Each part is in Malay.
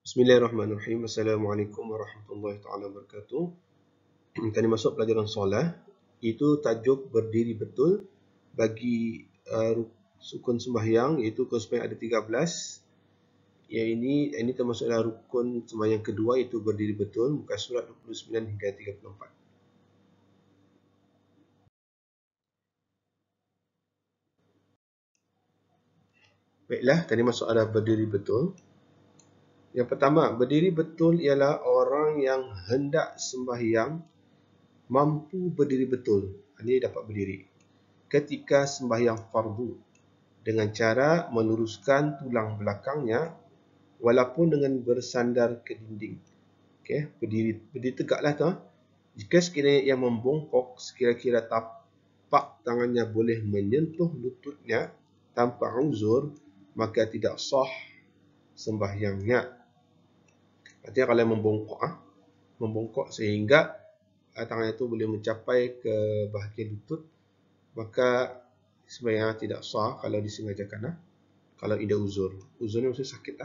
Bismillahirrahmanirrahim. Assalamualaikum warahmatullahi taala wabarakatuh. Kita masuk pelajaran solat. Itu tajuk berdiri betul bagi sukun sembahyang, iaitu rukun sembahyang ada 13. Ya, ini termasuk dalam rukun sembahyang kedua, iaitu berdiri betul, muka surat 29 hingga 34. Baiklah, tadi masuk ada berdiri betul. Yang pertama, berdiri betul ialah orang yang hendak sembahyang mampu berdiri betul. Ini dapat berdiri ketika sembahyang fardu dengan cara meluruskan tulang belakangnya walaupun dengan bersandar ke dinding. Okey, berdiri tegaklah tu. Jika sekiranya ia membongkok sekira-kira tapak tangannya boleh menyentuh lututnya tanpa uzur, maka tidak sah sembahyangnya. Artinya kalau membongkok sehingga tangan itu boleh mencapai ke bahagian lutut, maka sembahyang tidak sah kalau disengajakan. Kalau ada uzur. Uzurnya maksudnya sakit.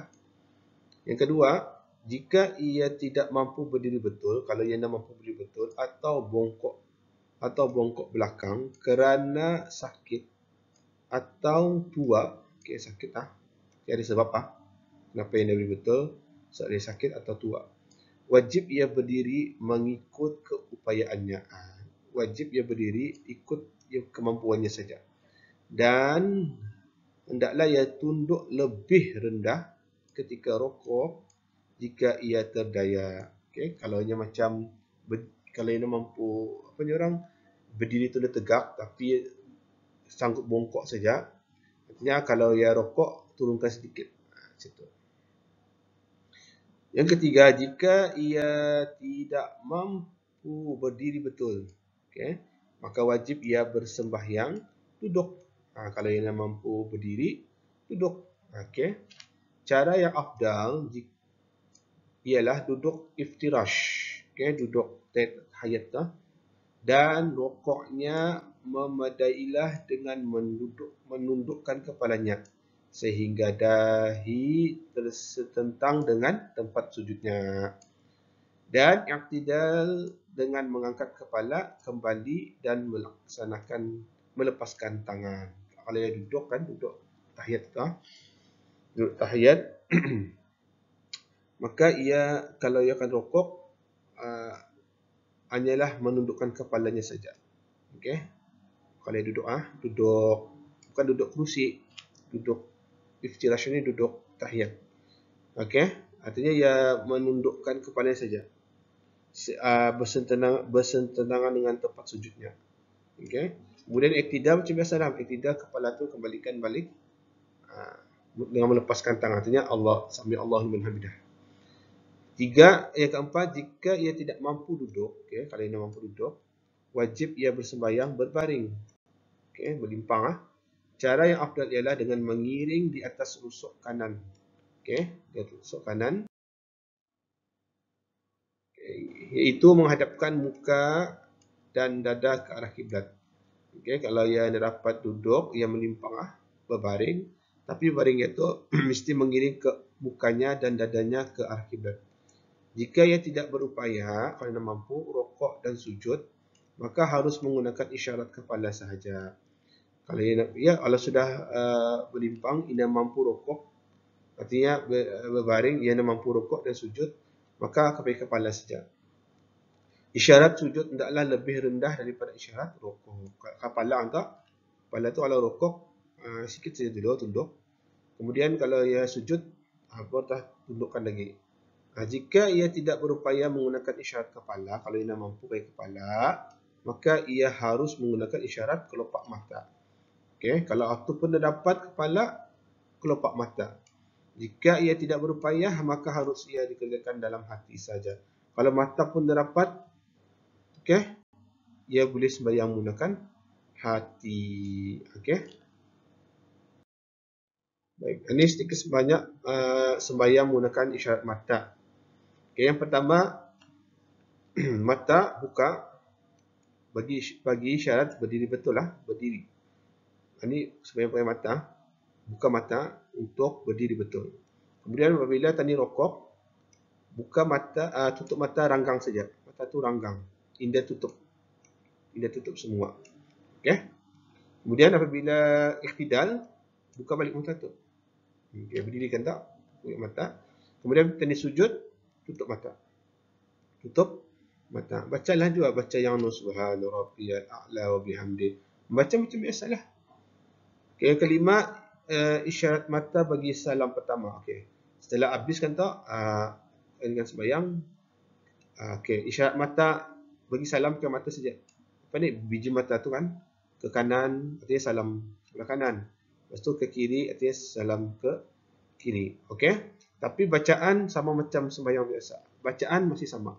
Yang kedua, jika ia tidak mampu berdiri betul, kalau ia tidak mampu berdiri betul atau bongkok belakang kerana sakit atau tua, okay, sakit Jadi ada sebab kenapa ia tidak berdiri betul, sebab dia sakit atau tua. Wajib ia berdiri mengikut keupayaannya. Wajib ia berdiri ikut kemampuannya saja. Dan hendaklah ia tunduk lebih rendah ketika rokok jika ia terdaya. Okay? Kalau ia mampu orang berdiri tu tegak tapi sanggup bongkok saja, artinya kalau ia rokok turunkan sedikit. Situ. Yang ketiga, jika ia tidak mampu berdiri betul, okay, maka wajib ia bersembahyang duduk. Kalau ia tidak mampu berdiri, duduk. Okay. Cara yang afdal ialah duduk iftirash, okay, duduk tahiyat dan rokoknya memadailah dengan menundukkan kepalanya sehingga dahi tersetentang dengan tempat sujudnya, dan i'tidal dengan mengangkat kepala kembali dan melepaskan tangan. Kalau ia duduk duduk tahiyat maka kalau ia akan rokok hanyalah menundukkan kepalanya saja. Okey. Kalau ia duduk bukan duduk kerusi, duduk iftirash ini duduk tahiyat. Okey, artinya ia menundukkan kepalanya saja. Bersentenangan dengan tempat sujudnya. Okey. Kemudian iktidal macam biasa iktidal kepala tu kembalikan balik dengan melepaskan tangan. Artinya Allah sami Allahu liman hamidah. Yang keempat, jika ia tidak mampu duduk, kalau ia tidak mampu duduk, wajib ia bersembahyang berbaring, berlimpang. Cara yang afdal ialah dengan mengiring di atas rusuk kanan, di atas rusuk kanan, iaitu menghadapkan muka dan dada ke arah kiblat. Kalau ia dapat duduk, ia melimpang berbaring, tapi baring itu mesti mengiring ke mukanya dan dadanya ke arah kiblat. Jika ia tidak berupaya, kalau tidak mampu rokok dan sujud, maka harus menggunakan isyarat kepala sahaja. Kalau sudah berlimpang, ia tidak mampu rokok, artinya berbaring, ia tidak mampu rokok dan sujud, maka pakai kepala saja. Isyarat sujud hendaklah lebih rendah daripada isyarat rokok. Kepala itu kalau rokok sikit saja dulu tunduk. Kemudian kalau ia sujud, baru tundukkan lagi. Jika ia tidak berupaya menggunakan isyarat kepala, kalau ia mampu pakai kepala, maka ia harus menggunakan isyarat kelopak mata. Kalau itu pun dapat kepala, kelopak mata. Jika ia tidak berupaya, maka harus ia dikerjakan dalam hati saja. Kalau mata pun dapat, ia boleh sembahyang menggunakan hati. Baik, ini sedikit sebanyak sembahyang menggunakan isyarat mata. Yang pertama, mata buka bagi isyarat berdiri betul berdiri. Ini sembahyang pakai mata, buka mata untuk berdiri betul. Kemudian apabila tadi rokok, Buka mata, tutup mata ranggang saja. Mata tu ranggang. Indah tutup semua. Okey. Kemudian apabila iktidal, buka balik mata tu. Okey, berdirikan tak? Buka mata. Kemudian tenis sujud, tutup mata. Tutup mata. Bacalah juga, baca yang subhana rabbiyal a'la wa bihamdi. Baca macam biasalah. Okey, yang kelima, isyarat mata bagi salam pertama. Okey. Setelah habiskan tak dengan sembahyang, okey, isyarat mata bagi salam ke mata saja. Apa ni? Biji mata tu kan ke kanan, artinya salam sebelah kanan. Lepas tu ke kiri, artinya salam ke kiri. Okey? Tapi bacaan sama macam sembahyang biasa. Bacaan masih sama.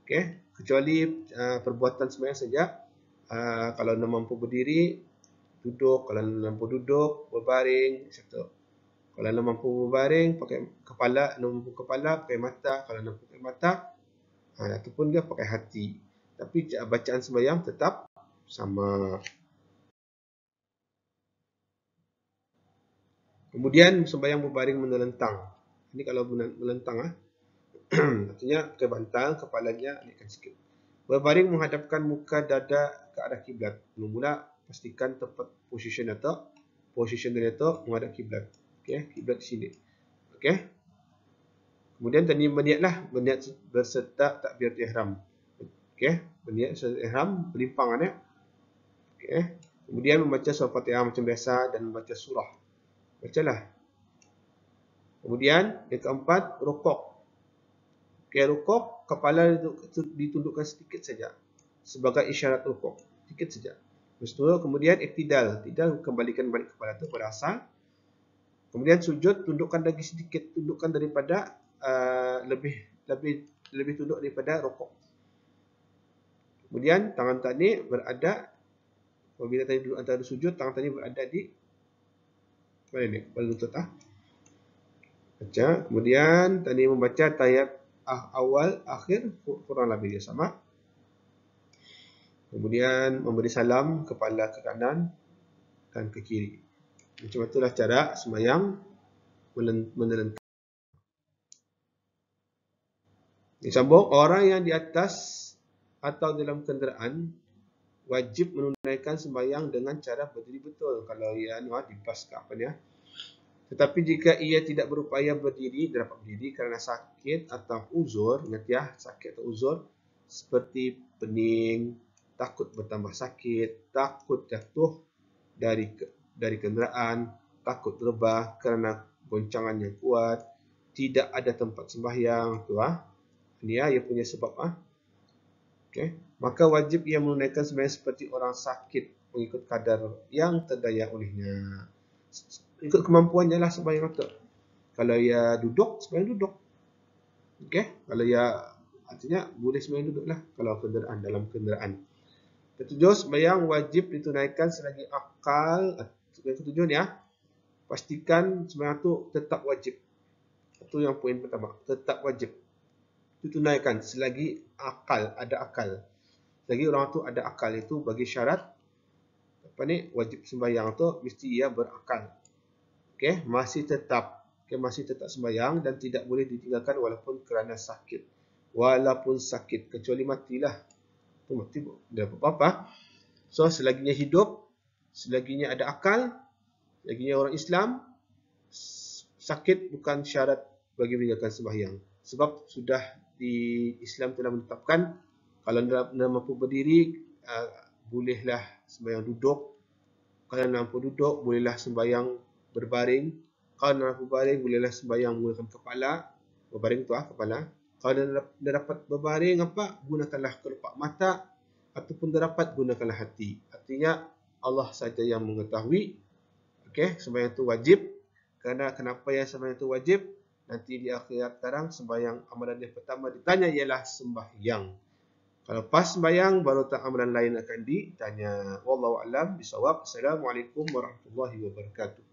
Okey? Kecuali perbuatan sembahyang saja. Kalau anda mampu berdiri, duduk. Kalau anda mampu duduk, berbaring, etc. Kalau anda mampu berbaring, pakai kepala. Anda mampu kepala, pakai mata. Kalau anda pakai mata, ataupun dia pakai hati. Tapi bacaan sembahyang tetap sama. Kemudian sembahyang berbaring menelentang. Ini kalau menelentang, artinya pakai bantal, kepalanya naikkan sikit. Berbaring menghadapkan muka dada ke arah kiblat. Mula pastikan tempat position dari letak menghadap kiblat. Okey, kiblat di sini. Okey. Kemudian tadi berniat berserta takbiratul ihram. Okey, berniat berserta ihram berlimpang kan. Okey. Kemudian membaca surah Fatihah macam biasa dan membaca surah. Bacalah. Kemudian yang keempat, rukuk. Okey, rukuk kepala ditundukkan sedikit saja sebagai isyarat rukuk, sedikit saja. Lepas tu kemudian iktidal, kembalikan balik kepala tu pada asal. Kemudian sujud, tundukkan lagi sedikit, tundukkan daripada lebih tunduk daripada rukuk. Kemudian tangan tadi berada, apabila tadi duduk antara sujud, tangan tadi berada di mana ni? Pada lutut baca. Kemudian tadi membaca tahiyat awal, akhir kurang lebih sama. Kemudian memberi salam kepala ke kanan dan ke kiri. Macam itulah cara sembahyang menelentang. Disambung, orang yang di atas atau dalam kenderaan wajib menunaikan sembahyang dengan cara berdiri betul. Kalau ia di bas ke apa ni. Tetapi jika ia tidak berupaya berdiri, dapat berdiri kerana sakit atau uzur, ingat ya, sakit atau uzur seperti pening, takut bertambah sakit, takut jatuh dari kenderaan, takut rebah kerana goncangan yang kuat, tidak ada tempat sembahyang, tu Ini ia punya sebab Okey, maka wajib ia menunaikan sembahyang seperti orang sakit mengikut kadar yang terdaya olehnya. Ikut kemampuannya lah sembahyang tu. Kalau ia duduk, sembahyang duduk. Okey, kalau ia artinya boleh sembahyang duduk lah kalau dalam kenderaan. Ketujuh, sembahyang wajib ditunaikan selagi akal. Yang ketujuh ni pastikan sembahyang tu tetap wajib. Itu yang poin pertama, tetap wajib ditunaikan selagi ada akal. Selagi orang tu ada akal, itu bagi syarat wajib sembahyang tu mesti ia berakal. Okey, masih tetap sembahyang dan tidak boleh ditinggalkan walaupun kerana sakit. Walaupun sakit, kecuali matilah. Tu mati dah apa-apa. So selaginya hidup, selaginya ada akal, selaginya orang Islam, sakit bukan syarat bagi meninggalkan sembahyang. Sebab sudah di Islam telah menetapkan kalau anda mampu berdiri, bolehlah sembahyang duduk. Kalau anda mampu duduk, bolehlah sembahyang berbaring. Kalau anda mampu berbaring, bolehlah sembahyang menggunakan kepala. Berbaring tu kepala. Kalau anda dapat berbaring gunakanlah kelopak mata, ataupun dapat gunakanlah hati. Artinya Allah saja yang mengetahui. Okey, sembahyang itu wajib. Kenapa yang sembahyang itu wajib? Nanti di akhirat sekarang sembahyang amalan yang pertama ditanya ialah sembahyang. Kalau pas sembahyang baru tak amalan lain akan ditanya. Wallahu a'lam bishawab. Assalamualaikum warahmatullahi wabarakatuh.